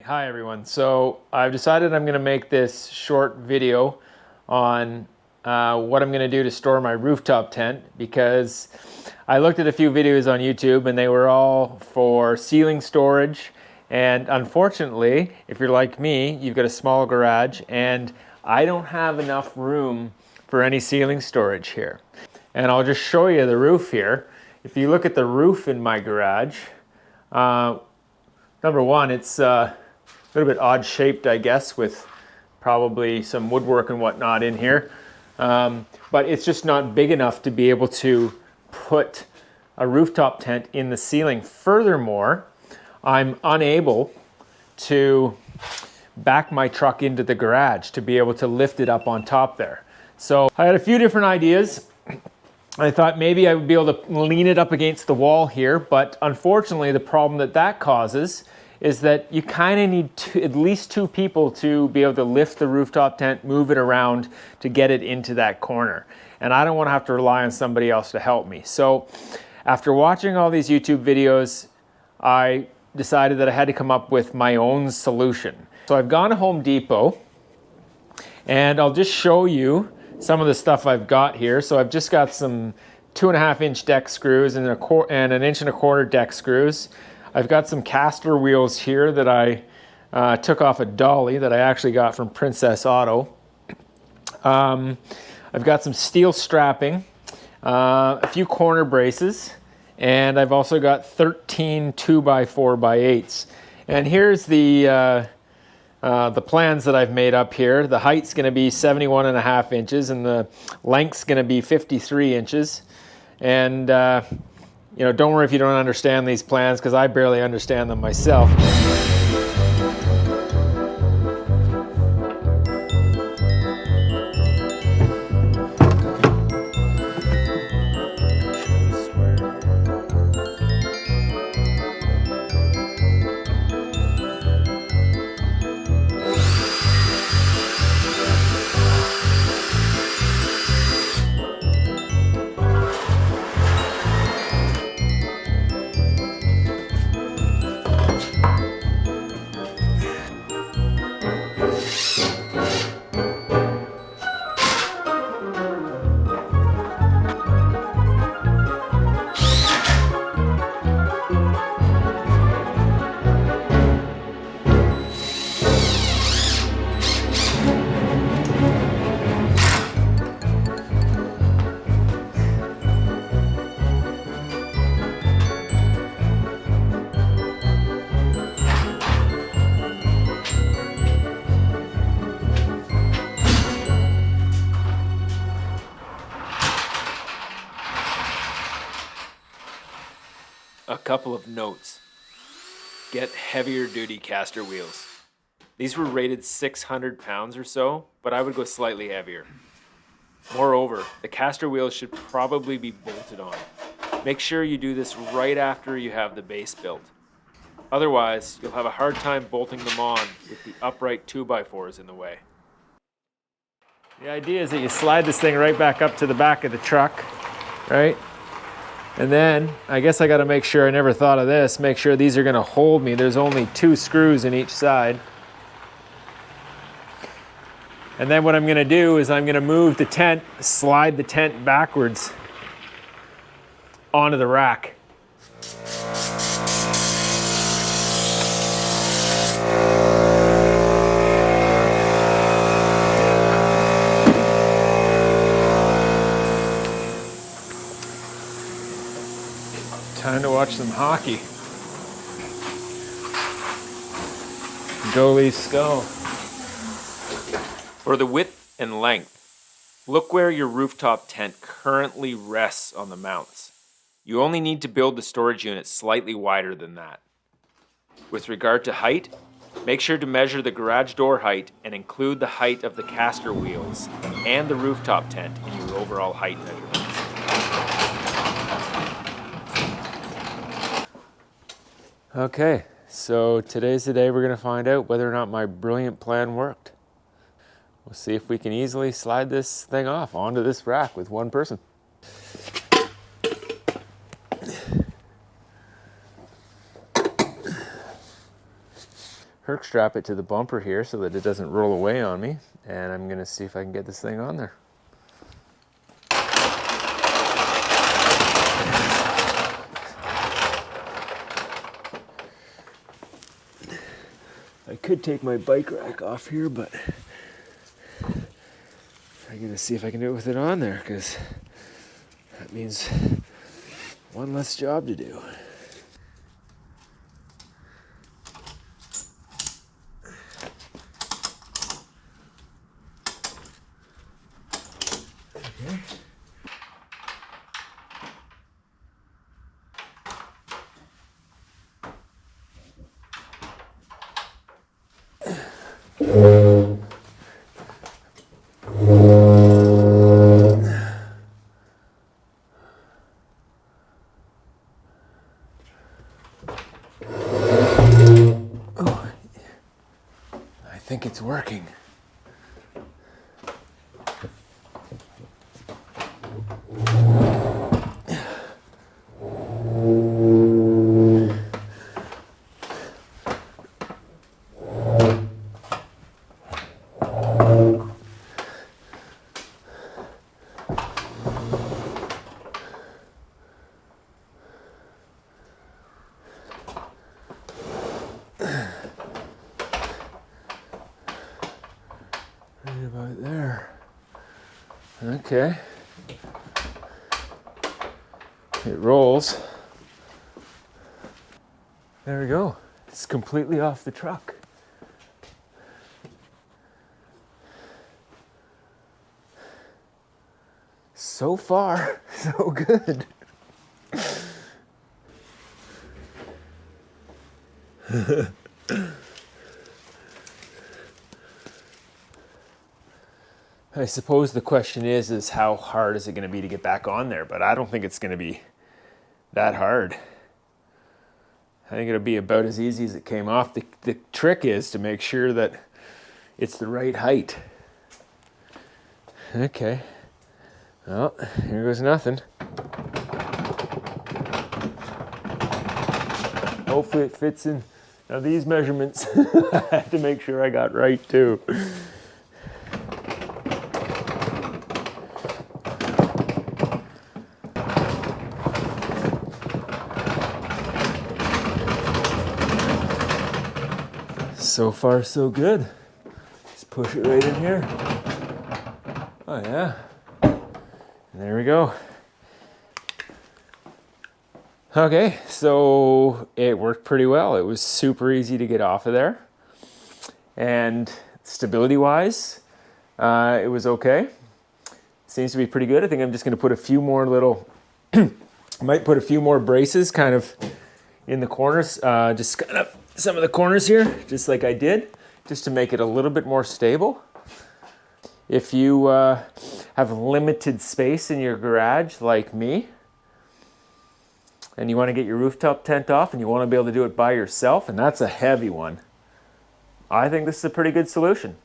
Hi everyone. So I've decided I'm going to make this short video on what I'm going to do to store my rooftop tent, because I looked at a few videos on YouTube and they were all for ceiling storage, and unfortunately, if you're like me, you've got a small garage and I don't have enough room for any ceiling storage here. And I'll just show you the roof here. If you look at the roof in my garage, number one, it's a little bit odd shaped, I guess, with probably some woodwork and whatnot in here. But it's just not big enough to be able to put a rooftop tent in the ceiling. Furthermore, I'm unable to back my truck into the garage to be able to lift it up on top there. So I had a few different ideas. I thought maybe I would be able to lean it up against the wall here, but unfortunately the problem that causes is that you kind of need at least two people to be able to lift the rooftop tent, move it around to get it into that corner. And I don't want to have to rely on somebody else to help me. So after watching all these YouTube videos, I decided that I had to come up with my own solution. So I've gone to Home Depot and I'll just show you some of the stuff I've got here. So I've just got some 2.5 inch deck screws and an 1.25 inch deck screws. I've got some caster wheels here that I took off a dolly that I actually got from Princess Auto. I've got some steel strapping, a few corner braces, and I've also got 13 2x4x8s. And here's the plans that I've made up here. The height's going to be 71.5 inches and the length's going to be 53 inches. And you know, don't worry if you don't understand these plans, because I barely understand them myself. A couple of notes. Get heavier duty caster wheels. These were rated 600 pounds or so, but I would go slightly heavier. Moreover, the caster wheels should probably be bolted on. Make sure you do this right after you have the base built. Otherwise, you'll have a hard time bolting them on with the upright 2x4s in the way. The idea is that you slide this thing right back up to the back of the truck, right? And then, I guess I got to make sure, I never thought of this, make sure these are going to hold me. There's only 2 screws in each side. And then what I'm going to do is I'm going to move the tent, slide the tent backwards onto the rack. Time to watch some hockey. Go Leafs go. For the width and length, look where your rooftop tent currently rests on the mounts. You only need to build the storage unit slightly wider than that. With regard to height, make sure to measure the garage door height and include the height of the caster wheels and the rooftop tent in your overall height measurements. Okay, so today's the day we're going to find out whether or not my brilliant plan worked. We'll see if we can easily slide this thing off onto this rack with one person. herc strap it to the bumper here so that it doesn't roll away on me, and I'm gonna see if I can get this thing on there. I could take my bike rack off here, but I'm gonna see if I can do it with it on there, because that means one less job to do. Okay. I think it's working. Right about there. Okay. It rolls. There we go. It's completely off the truck. So far, so good. I suppose the question is how hard is it going to be to get back on there? But I don't think it's going to be that hard. I think it'll be about as easy as it came off. The trick is to make sure that it's the right height. Okay. Well, here goes nothing. Hopefully it fits in. Now these measurements, I had to make sure I got right too. So far, so good. Just push it right in here. Oh yeah. And there we go. Okay, so it worked pretty well. It was super easy to get off of there. And stability-wise, it was okay. Seems to be pretty good. I think I'm just gonna put a few more little, might put a few more braces kind of in the corners, just kind of some of the corners here, just like I did, just to make it a little bit more stable. If you have limited space in your garage like me, and you want to get your rooftop tent off and you want to be able to do it by yourself, and that's a heavy one, I think this is a pretty good solution.